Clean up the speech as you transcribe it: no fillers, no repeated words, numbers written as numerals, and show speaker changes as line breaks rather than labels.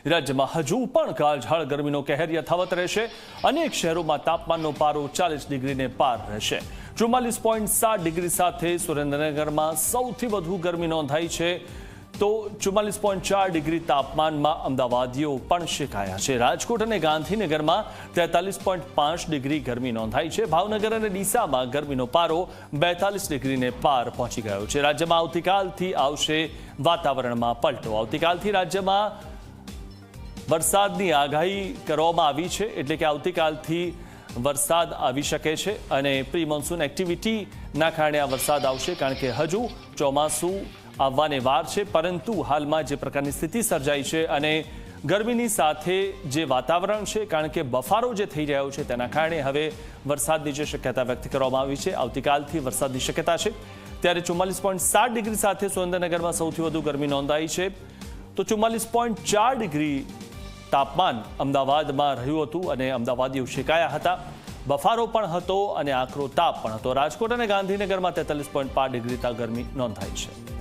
રાજ્યમાં હજુ પણ કાળઝાળ ગરમીનો કહેર યથાવત રહેશે. અનેક શહેરોમાં તાપમાનનો પારો 40 ડિગ્રીને પાર રહેશે. 44.7 ડિગ્રી સાથે સુરેન્દ્રનગરમાં સૌથી વધુ ગરમી નોંધાઈ છે. તો 44.4 ડિગ્રી તાપમાનમાં અમદાવાદીઓ પણ શેકાયા છે. રાજકોટ અને ગાંધીનગરમાં 43.5 ડિગ્રી ગરમી નોંધાઈ છે. ભાવનગર અને ડીસામાં ગરમીનો પારો 42 ડિગ્રીને પાર પહોંચી ગયો છે. રાજ્યમાં આવતીકાલથી આવશે વાતાવરણમાં પલટો. આવતીકાલથી રાજ્યમાં વરસાદની આગાહી કરવામાં આવી છે, એટલે કે આવતીકાલથી વરસાદ આવી શકે છે અને પ્રી મોન્સૂન એક્ટિવિટીના કારણે આ વરસાદ આવશે, કારણ કે હજુ ચોમાસું આવવાની વાર છે. પરંતુ હાલમાં જે પ્રકારની સ્થિતિ સર્જાઈ છે અને ગરમીની સાથે જે વાતાવરણ છે, કારણ કે બફારો જે થઈ રહ્યો છે તેના કારણે હવે વરસાદની જે શક્યતા વ્યક્ત કરવામાં આવી છે, આવતીકાલથી વરસાદની શક્યતા છે. ત્યારે 44.7 ડિગ્રી સાથે સુરેન્દ્રનગરમાં સૌથી વધુ ગરમી નોંધાઈ છે. તો 44.4 ડિગ્રી તાપમાન અમદાવાદમાં રહ્યું હતું અને અમદાવાદીઓ શેકાયા હતા. બફારો પણ હતો અને આકરો તાપ પણ હતો. રાજકોટ અને ગાંધીનગરમાં 43.5 ડિગ્રી ગરમી નોંધાઈ છે.